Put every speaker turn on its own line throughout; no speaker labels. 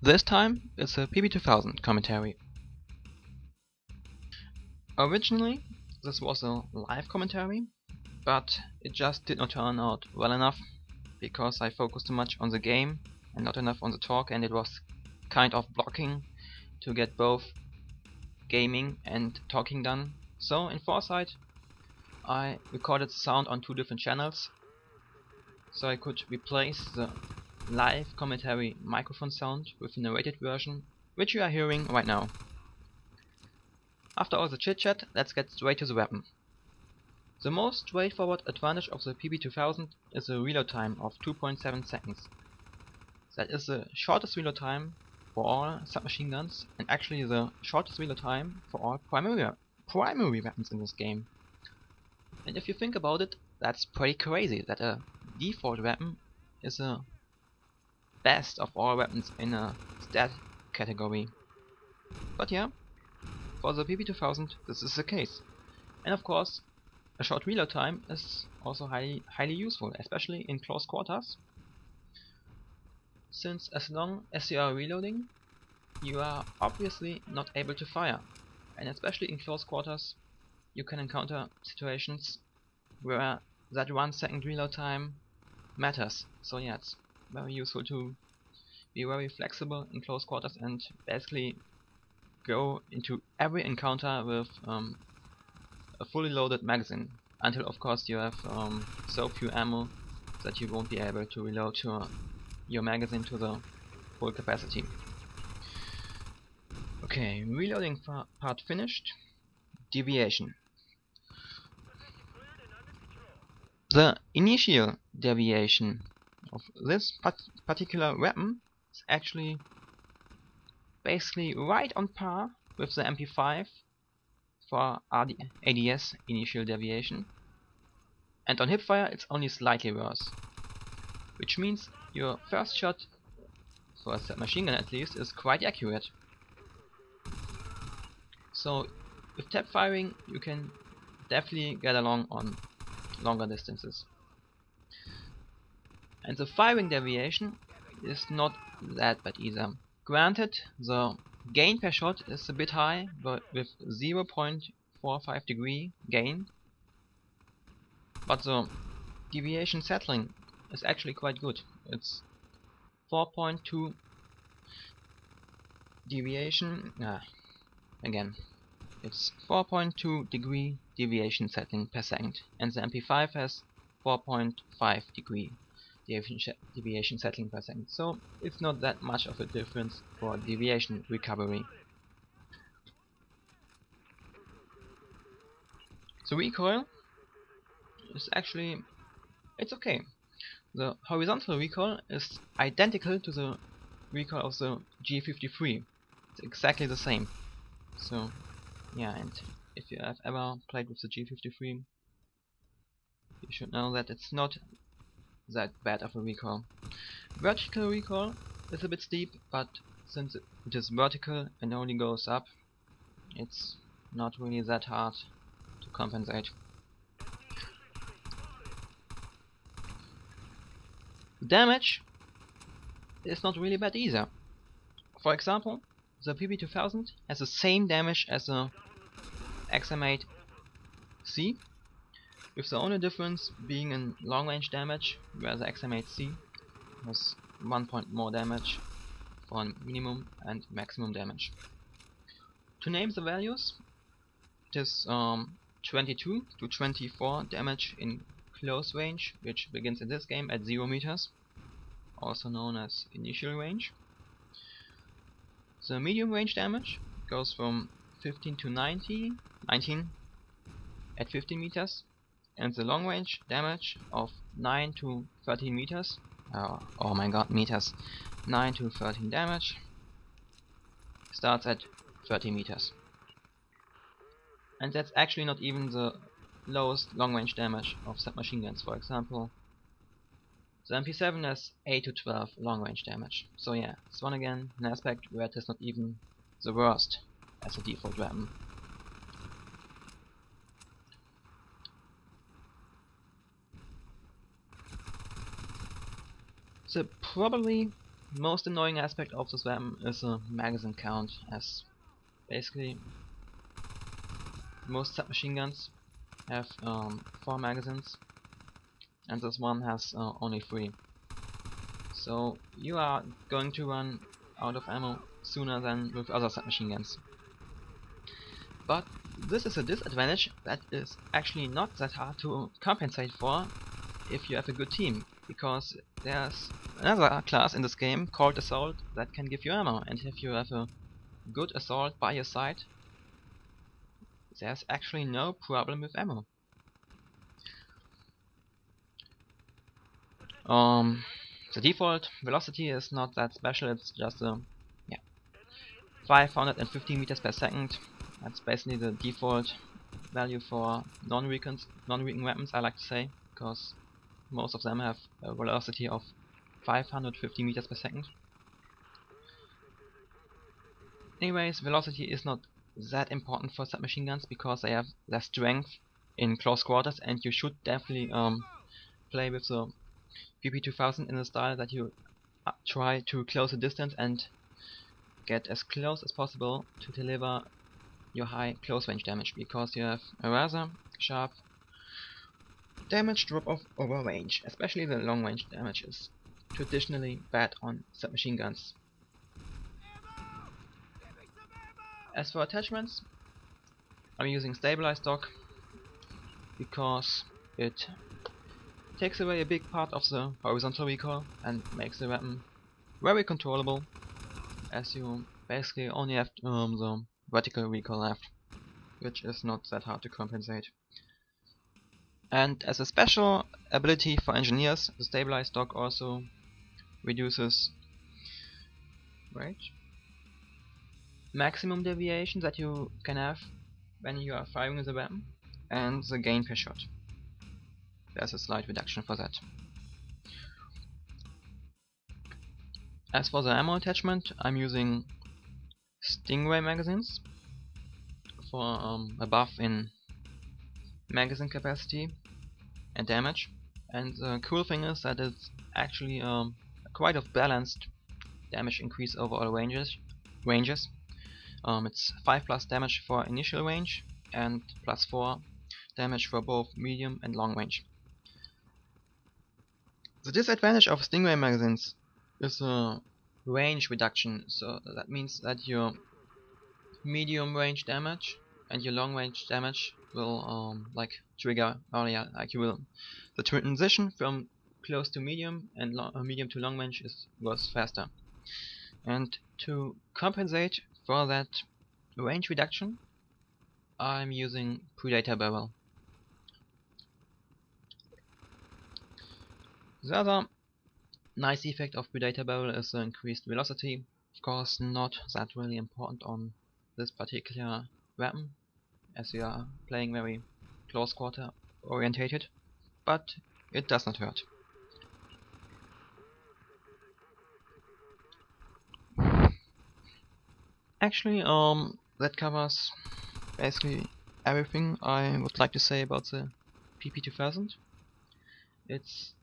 This time it's a PP2000 commentary. Originally this was a live commentary, but it just did not turn out well enough because I focused too much on the game and not enough on the talk, and it was kind of blocking to get both gaming and talking done. So in foresight I recorded the sound on two different channels so I could replace the live commentary microphone sound with the narrated version, which you are hearing right now. After all the chit chat, let's get straight to the weapon. The most straightforward advantage of the PP2000 is a reload time of 2.7 seconds. That is the shortest reload time for all submachine guns, and actually the shortest reload time for all primary weapons in this game. And if you think about it, that's pretty crazy that a default weapon is the best of all weapons in a stat category. But yeah, for the PP2000 this is the case. And of course, a short reload time is also highly useful, especially in close quarters, since as long as you are reloading, you are obviously not able to fire, and especially in close quarters you can encounter situations where that 1 second reload time matters. So yeah, it's very useful to be very flexible in close quarters and basically go into every encounter with a fully loaded magazine, until of course you have so few ammo that you won't be able to reload your magazine to the full capacity. Okay, reloading part finished. Deviation. The initial deviation of this particular weapon is actually basically right on par with the MP5 for ADS initial deviation, and on hipfire it's only slightly worse, which means your first shot, for a submachine gun at least, is quite accurate. So with tap firing you can definitely get along on longer distances. And the firing deviation is not that bad either. Granted, the gain per shot is a bit high, but with 0.45 degree gain, but the deviation settling is actually quite good. It's 4.2 deviation. Again, it's 4.2 degree deviation settling per second, and the MP5 has 4.5 degree deviation settling per second, so it's not that much of a difference for deviation recovery. The recoil is actually, it's okay. The horizontal recoil is identical to the recoil of the G53. It's exactly the same. So yeah, and if you have ever played with the G53, you should know that it's not that bad of a recoil. Vertical recoil is a bit steep, but since it is vertical and only goes up, it's not really that hard to compensate. The damage is not really bad either. For example, the PP2000 has the same damage as the XM8C, with the only difference being in long range damage, where the XM8C has 1 point more damage for minimum and maximum damage. To name the values, it is 22 to 24 damage in close range, which begins in this game at 0 meters, also known as initial range. The medium range damage goes from 15 to 19 at 15 meters, and the long range damage of 9 to 13 meters, oh my god, meters, 9 to 13 damage starts at 30 meters. And that's actually not even the lowest long range damage of submachine guns. For example, the MP7 has 8 to 12 long range damage. So yeah, it's one again an aspect where it is not even the worst as a default weapon. The probably most annoying aspect of this weapon is the magazine count, as basically most submachine guns have 4 magazines and this one has only 3. So you are going to run out of ammo sooner than with other submachine guns. But this is a disadvantage that is actually not that hard to compensate for if you have a good team, because there's another class in this game called Assault that can give you ammo, and if you have a good Assault by your side, there's actually no problem with ammo. The default velocity is not that special, it's just 550 meters per second. That's basically the default value for non-recon weapons, I like to say, because most of them have a velocity of 550 meters per second. Anyways, velocity is not that important for submachine guns because they have their strength in close quarters, and you should definitely play with the PP2000 in the style that you try to close the distance and get as close as possible to deliver your high close range damage, because you have a rather sharp damage drop off over range. Especially the long range damage is traditionally bad on submachine guns. As for attachments, I'm using stabilized stock because it takes away a big part of the horizontal recoil and makes the weapon very controllable, as you basically only have the vertical recoil left, which is not that hard to compensate. And as a special ability for engineers, the stabilized stock also reduces maximum deviation that you can have when you are firing the weapon, and the gain per shot. There's a slight reduction for that. As for the ammo attachment, I'm using Stingray magazines for a buff in magazine capacity and damage. And the cool thing is that it's actually quite a balanced damage increase over all ranges. It's 5+ damage for initial range and +4 damage for both medium and long range. The disadvantage of Stingray magazines is a range reduction, so that means that your medium range damage and your long range damage will trigger earlier. The transition from close to medium and medium to long range goes faster. And to compensate for that range reduction, I'm using Predator barrel. The other nice effect of Predator barrel is the increased velocity. Of course, not that really important on this particular weapon, as you are playing very close quarter orientated, but it does not hurt. Actually, that covers basically everything I would like to say about the PP2000. It's,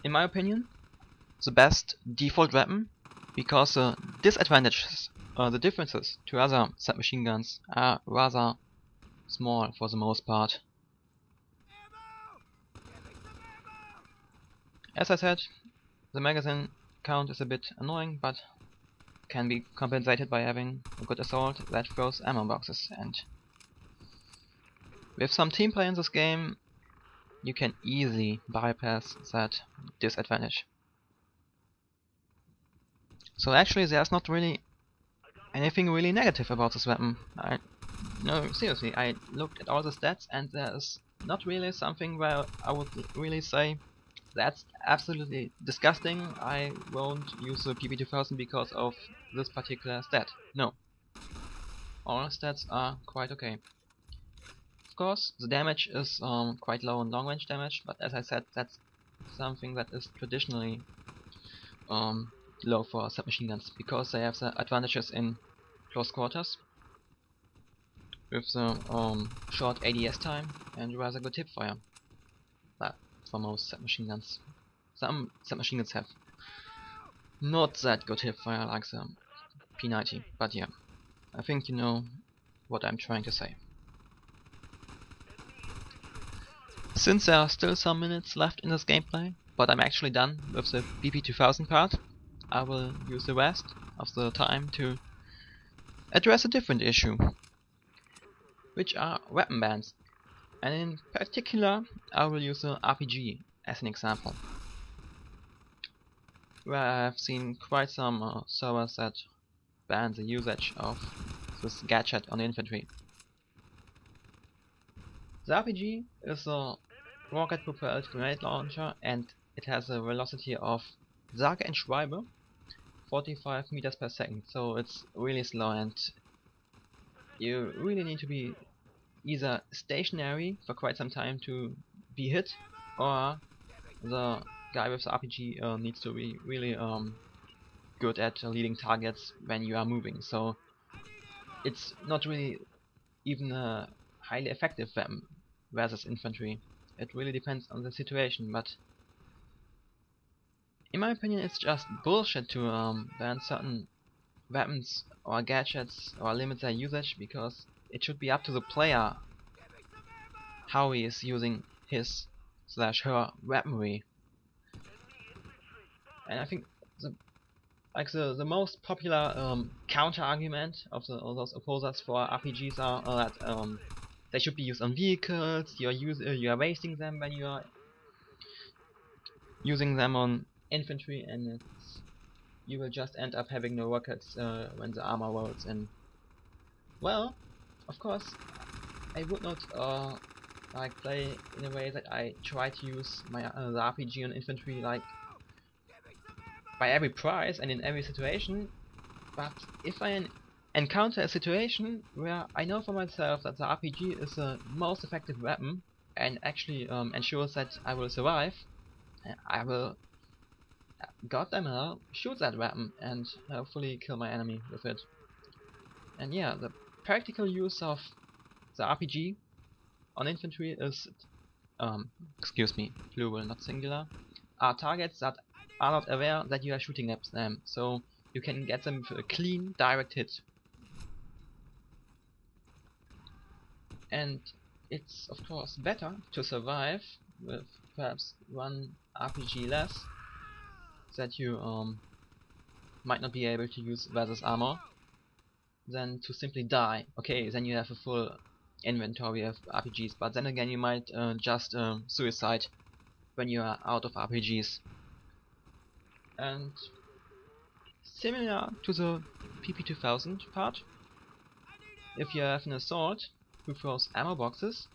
in my opinion, the best default weapon, because the disadvantages, the differences to other submachine guns are rather small for the most part. As I said, the magazine count is a bit annoying, but can be compensated by having a good assault that throws ammo boxes, and with some team play in this game, you can easily bypass that disadvantage. So actually there's not really anything really negative about this weapon. No, seriously, I looked at all the stats and there's not really something where I would really say that's absolutely disgusting, I won't use the PP2000 because of this particular stat. No. All stats are quite okay. Of course, the damage is quite low in long range damage, but as I said, that's something that is traditionally low for submachine guns, because they have the advantages in close quarters with the short ADS time and rather good hipfire. Well, for most submachine guns. Some submachine guns have not that good hipfire like the P90, but yeah, I think you know what I'm trying to say. Since there are still some minutes left in this gameplay, but I'm actually done with the PP2000 part, I will use the rest of the time to address a different issue, which are weapon bans, and in particular I will use the RPG as an example, where I have seen quite some servers that ban the usage of this gadget on infantry. The RPG is a rocket-propelled grenade launcher, and it has a velocity of sage and schreibe 45 meters per second, so it's really slow, and you really need to be either stationary for quite some time to be hit, or the guy with the RPG needs to be really good at leading targets when you are moving. So it's not really even a highly effective weapon versus infantry. It really depends on the situation, but in my opinion it's just bullshit to ban certain weapons or gadgets or limit their usage, because it should be up to the player how he is using his / her weaponry. And I think the most popular counter argument of those opposers for RPGs are that they should be used on vehicles. You are wasting them when you are using them on infantry, and you will just end up having no rockets when the armor rolls in. Well, of course, I would not like play in a way that I try to use my the RPG on infantry like by every price and in every situation. But if I encounter a situation where I know for myself that the RPG is the most effective weapon and actually ensures that I will survive, I will goddamn hell shoot that weapon and hopefully kill my enemy with it. And yeah, the practical use of the RPG on infantry is, excuse me, plural not singular, are targets that are not aware that you are shooting at them, so you can get them with a clean, direct hit. And it's of course better to survive with perhaps one RPG less that you might not be able to use versus armor, than to simply die. Okay, then you have a full inventory of RPGs, but then again you might just suicide when you are out of RPGs. And similar to the PP2000 part, if you have an assault who throws ammo boxes,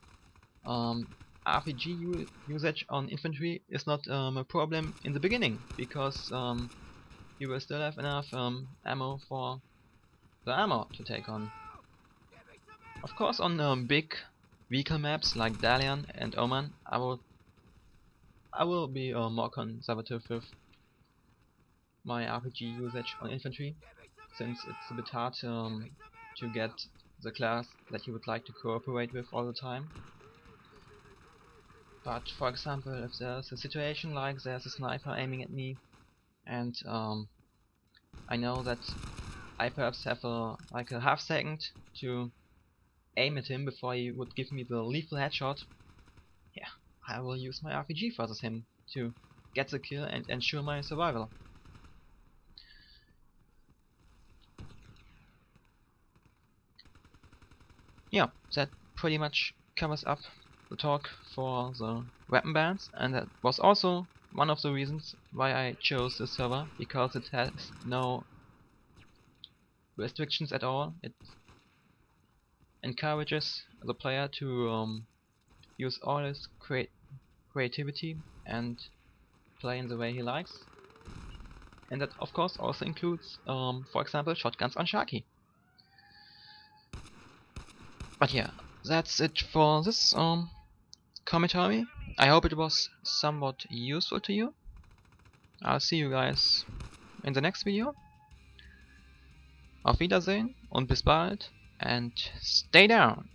RPG usage on infantry is not a problem in the beginning, because you will still have enough ammo for the armor to take on. Of course, on big vehicle maps like Dalian and Oman, I will be more conservative with my RPG usage on infantry, since it's a bit hard to get the class that you would like to cooperate with all the time. But for example, if there's a situation like there's a sniper aiming at me, and I know that I perhaps have like a half second to aim at him before he would give me the lethal headshot, yeah, I will use my RPG versus him to get the kill and ensure my survival. Yeah, that pretty much covers up the talk for the weapon bans, and that was also one of the reasons why I chose this server, because it has no restrictions at all. It encourages the player to use all his creativity and play in the way he likes, and that of course also includes for example shotguns on Sharky. But yeah, that's it for this commentary. I hope it was somewhat useful to you. I'll see you guys in the next video. Auf Wiedersehen und bis bald, and stay down!